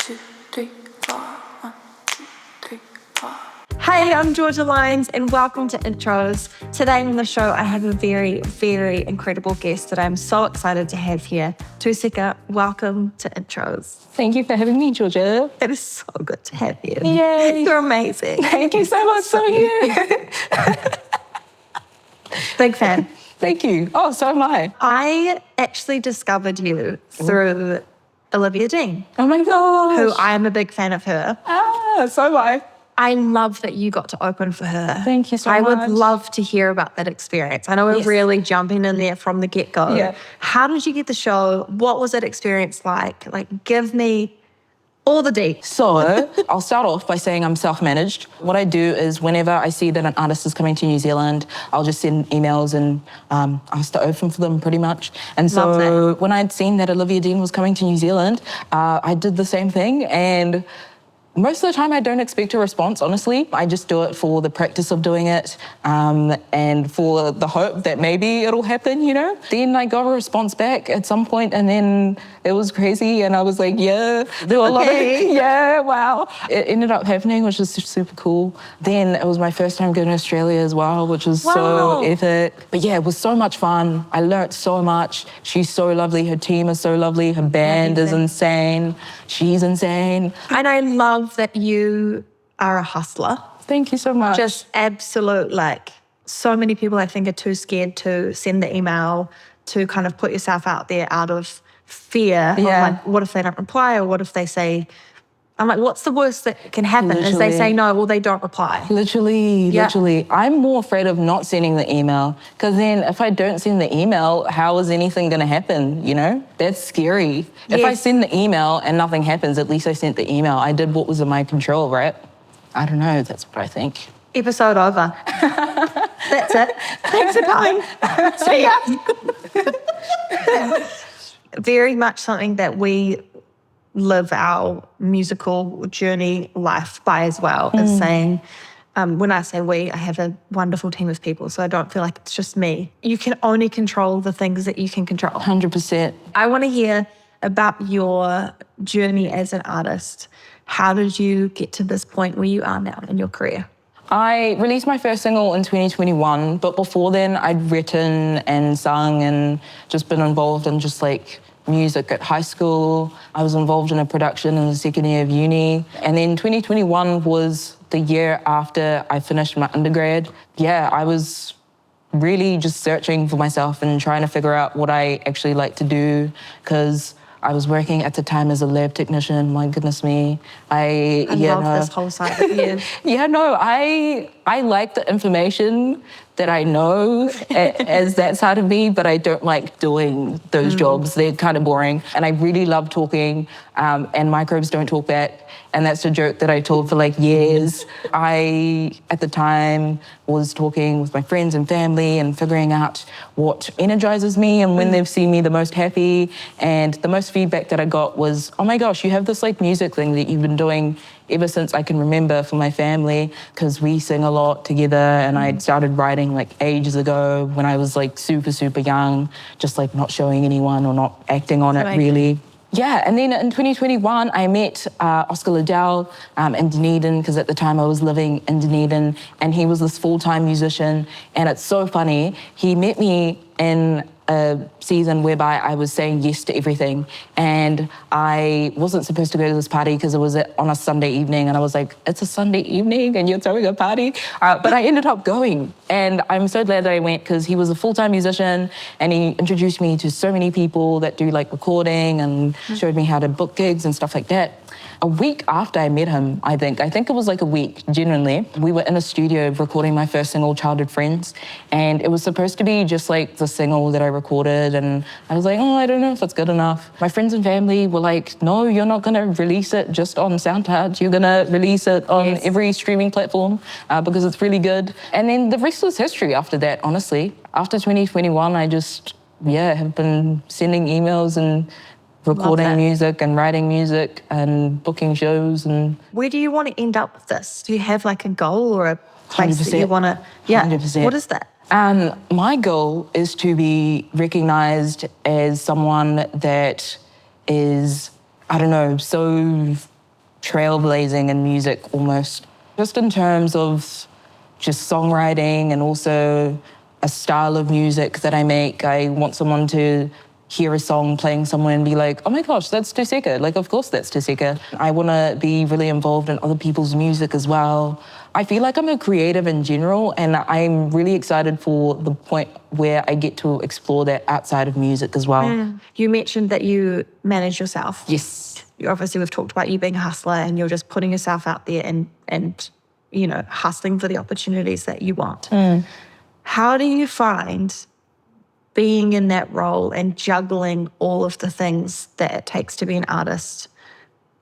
2, 3, 4. 1, 2, 3, 4. Hey, I'm Georgia Lyons and welcome to Intros. Today on the show, I have a very, very incredible guest that I'm so excited to have here. Tusekah, welcome to Intros. Thank you for having me, Georgia. It is so good to have you. Yay. You're amazing. Thank you so much for you. Big fan. Thank you. Oh, so am I. I actually discovered you through Olivia Dean, Oh my gosh. who I am a big fan of her. So am I. I love that you got to open for her. Thank you so I much. would love to hear about that experience. I know we're Yes. really jumping in there from the get-go. Yeah. How did you get the show? What was that experience like? Like, give me all the deets. So I'll start off by saying I'm self-managed. What I do is whenever I see that an artist is coming to New Zealand, I'll just send emails and ask to open for them pretty much. And Love so when I'd seen that Olivia Dean was coming to New Zealand, I did the same thing. And most of the time, I don't expect a response, honestly. I just do it for the practice of doing it and for the hope that maybe it'll happen, you know? Then I got a response back at some point and then it was crazy and I was like, yeah, there were a lot of, yeah, wow. It ended up happening, which was super cool. Then it was my first time going to Australia as well, which was so epic. But yeah, it was so much fun. I learnt so much. She's so lovely. Her team is so lovely. Her band is insane. She's insane. And I love that you are a hustler. Thank you so much. Just absolute, like, so many people I think are too scared to send the email, to kind of put yourself out there out of fear of like, what if they don't reply, or what if they say, I'm like, what's the worst that can happen? Is they say no, or they don't reply. Literally. I'm more afraid of not sending the email because then if I don't send the email, how is anything going to happen, you know? That's scary. If I send the email and nothing happens, at least I sent the email. I did what was in my control, right? I don't know. That's what I think. Episode over. That's it. Thanks for coming. See ya. Very much something that we live our musical journey life by as well, is saying, when I say we, I have a wonderful team of people, so I don't feel like it's just me. You can only control the things that you can control. 100%. I want to hear about your journey as an artist. How did you get to this point where you are now in your career? I released my first single in 2021, but before then I'd written and sung and just been involved in just like music at high school. I was involved in a production in the second year of uni. And then 2021 was the year after I finished my undergrad. Yeah, I was really just searching for myself and trying to figure out what I actually like to do, because I was working at the time as a lab technician. My goodness me. I love this whole side of you. I like the information that I know as that side of me, but I don't like doing those jobs. They're kind of boring. And I really love talking, and microbes don't talk back. And that's a joke that I told for like years. I, at the time, was talking with my friends and family and figuring out what energizes me and when they've seen me the most happy. And the most feedback that I got was, oh my gosh, you have this like music thing that you've been doing ever since I can remember for my family, because we sing a lot together and I started writing like ages ago when I was like super, super young, just like not showing anyone or not acting on it really. Yeah, and then in 2021, I met Oscar Liddell in Dunedin, because at the time I was living in Dunedin, and he was this full-time musician. And it's so funny, he met me in a season whereby I was saying yes to everything. And I wasn't supposed to go to this party because it was on a Sunday evening. And I was like, it's a Sunday evening and you're throwing a party? But I ended up going. And I'm so glad that I went, because he was a full-time musician and he introduced me to so many people that do like recording and showed me how to book gigs and stuff like that. A week after I met him, I think it was like a week, genuinely, we were in a studio recording my first single, Childhood Friends, and it was supposed to be just like the single that I recorded, and I was like, oh, I don't know if it's good enough. My friends and family were like, no, you're not gonna release it just on SoundCloud, you're gonna release it on every streaming platform because it's really good. And then the rest was history after that, honestly. After 2021, I just, have been sending emails and recording music and writing music and booking shows. And where do you want to end up with this? Do you have like a goal or a place 100%, that you want to? 100%. What is that? My goal is to be recognised as someone that is, I don't know, so trailblazing in music almost. Just in terms of just songwriting and also a style of music that I make. I want someone to hear a song playing somewhere and be like, oh my gosh, that's Tusekah. Like, of course that's Tusekah. I want to be really involved in other people's music as well. I feel like I'm a creative in general, and I'm really excited for the point where I get to explore that outside of music as well. You mentioned that you manage yourself. Yes. Obviously, we've talked about you being a hustler and you're just putting yourself out there and you know, hustling for the opportunities that you want. How do you find being in that role and juggling all of the things that it takes to be an artist,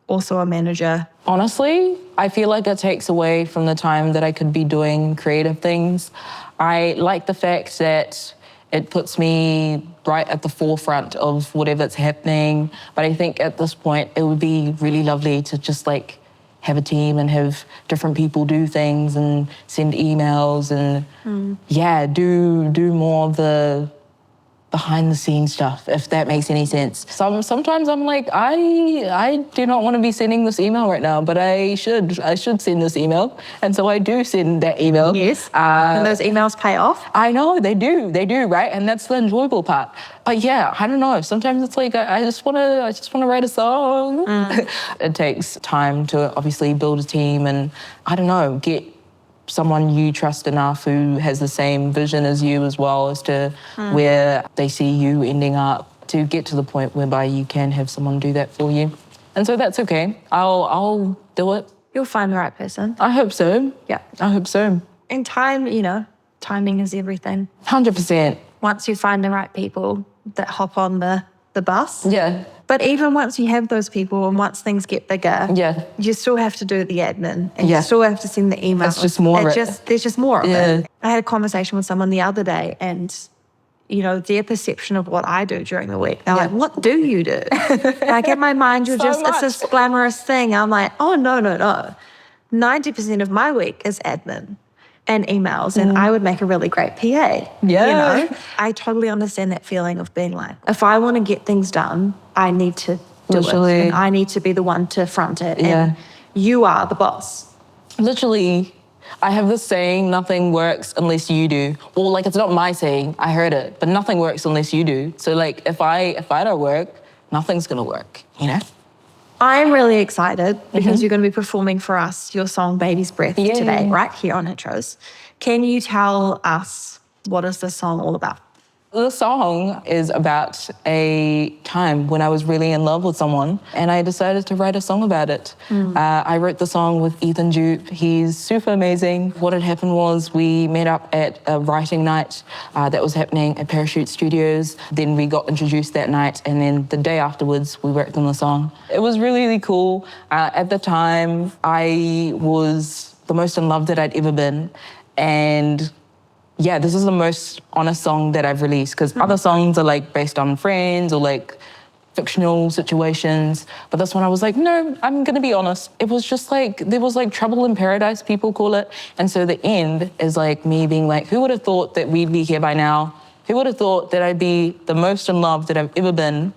also a manager? Honestly, I feel like it takes away from the time that I could be doing creative things. I like the fact that it puts me right at the forefront of whatever's happening. But I think at this point, it would be really lovely to just like have a team and have different people do things and send emails and do more of the behind the scenes stuff, if that makes any sense. Sometimes I'm like, I do not want to be sending this email right now, but I should send this email. And so I do send that email. Yes. And those emails pay off? I know, they do, right? And that's the enjoyable part. But yeah, I don't know. Sometimes it's like, I just want to write a song. It takes time to obviously build a team and, I don't know, get someone you trust enough who has the same vision as you as well as to where they see you ending up, to get to the point whereby you can have someone do that for you. And so that's okay. I'll do it. You'll find the right person. I hope so. Yeah. I hope so. In time, you know, timing is everything. 100%. Once you find the right people that hop on the bus. Yeah. But even once you have those people and once things get bigger, you still have to do the admin and you still have to send the emails. That's just more. There's just more of it. I had a conversation with someone the other day and, you know, their perception of what I do during the week. They're like, what do you do? Like in my mind, it's this glamorous thing. I'm like, oh, no. 90% of my week is admin and emails, and I would make a really great PA. Yeah. You know? I totally understand that feeling of being like, if I want to get things done, I need to do it. And I need to be the one to front it. And you are the boss. Literally, I have this saying, nothing works unless you do. Or like, it's not my saying, I heard it, but nothing works unless you do. So like, if I don't work, nothing's gonna work, you know? I'm really excited because you're going to be performing for us your song Baby's Breath today, right here on Intros. Can you tell us what is this song all about? The song is about a time when I was really in love with someone and I decided to write a song about it. I wrote the song with Ethan Dupe. He's super amazing. What had happened was we met up at a writing night that was happening at Parachute Studios. Then we got introduced that night and then the day afterwards we worked on the song. It was really, really cool. At the time, I was the most in love that I'd ever been. And yeah, this is the most honest song that I've released because other songs are like based on friends or like fictional situations. But this one I was like, no, I'm gonna be honest. It was just like, there was like trouble in paradise, people call it. And so the end is like me being like, who would have thought that we'd be here by now? Who would have thought that I'd be the most in love that I've ever been?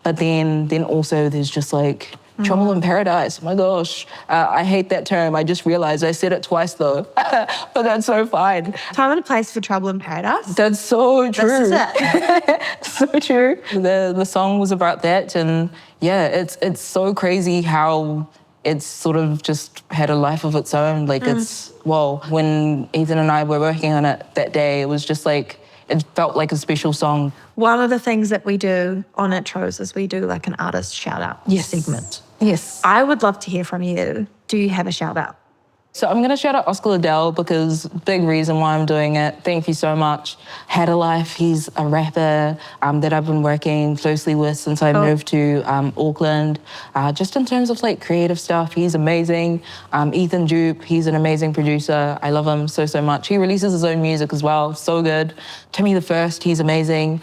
But then also there's just like, trouble in paradise, my gosh. I hate that term. I just realized I said it twice though, but that's so fine. Time and a place for trouble in paradise. That's so true. This is it. So true. The song was about that and yeah, it's so crazy how it's sort of just had a life of its own. Like it's, whoa. When Ethan and I were working on it that day, it was just like, it felt like a special song. One of the things that we do on Intros is we do like an artist shout out segment. Yes. I would love to hear from you. Do you have a shout out? So I'm gonna shout out Oscar Liddell because big reason why I'm doing it. Thank you so much. Had a Life, he's a rapper that I've been working closely with since I moved to Auckland. Just in terms of like creative stuff, he's amazing. Ethan Dupe, he's an amazing producer. I love him so much. He releases his own music as well, so good. Timmy the First, he's amazing.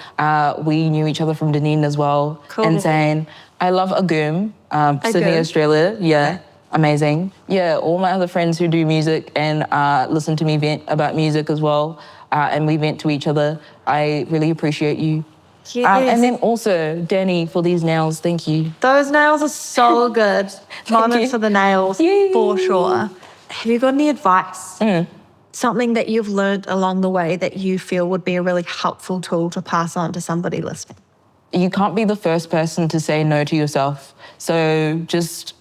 We knew each other from Dunedin as well. Cool. Insane. I love Agum, Sydney, Australia. Yeah. Okay. Amazing. Yeah, all my other friends who do music and listen to me vent about music as well, and we vent to each other. I really appreciate you. Yes. And then also, Danny, for these nails, thank you. Those nails are so good. Moment for the nails, Yay. for sure. Have you got any advice? Something that you've learned along the way that you feel would be a really helpful tool to pass on to somebody listening? You can't be the first person to say no to yourself. So just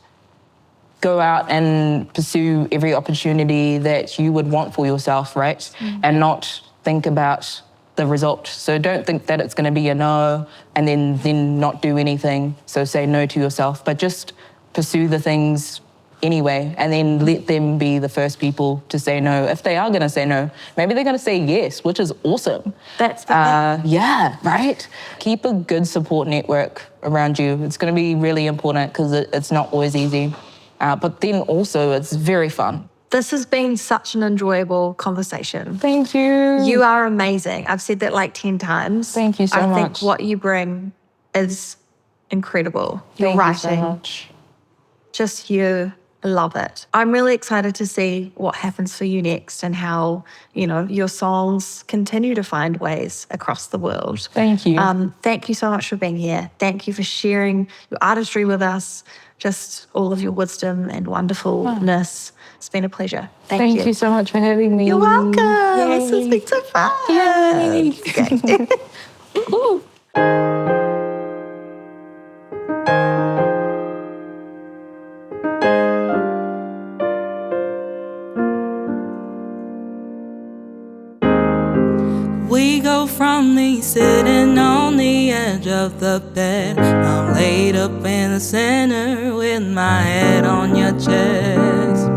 go out and pursue every opportunity that you would want for yourself, right? And not think about the result. So don't think that it's going to be a no and then not do anything. So say no to yourself, but just pursue the things anyway, and then let them be the first people to say no. If they are going to say no, maybe they're going to say yes, which is awesome. That's the yeah, right? Keep a good support network around you. It's going to be really important because it's not always easy. But then also it's very fun. This has been such an enjoyable conversation. Thank you. You are amazing. I've said that like 10 times. Thank you so much. I think what you bring is incredible. Your Thank writing, you so much. just you. Love it. I'm really excited to see what happens for you next and how, your songs continue to find ways across the world. Thank you. Thank you so much for being here. Thank you for sharing your artistry with us, just all of your wisdom and wonderfulness. It's been a pleasure. Thank you so much for having me. You're welcome. Yay. This has been so fun. Yay. Okay. Ooh. We go from me sitting on the edge of the bed. I'm laid up in the center with my head on your chest.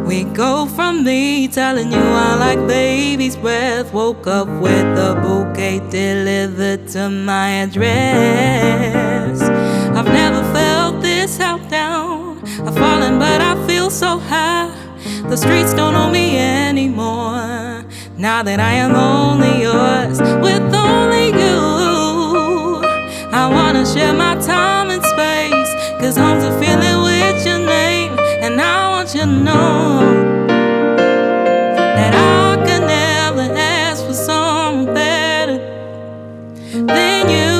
We go from me telling you I like baby's breath. Woke up with a bouquet delivered to my address. I've never felt this out down. I've fallen but I feel so high. The streets don't know me anymore. Now that I am only yours, with only you, I wanna share my time and space, 'cause home's a feeling with your name. And I want you to know that I could never ask for someone better than you.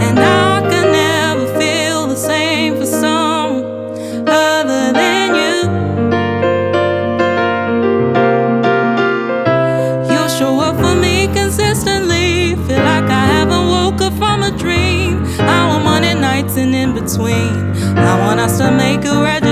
And I could never feel the same for someone other than you. Show up for me consistently. Feel like I haven't woke up from a dream. I want Monday nights and in between. I want us to make a red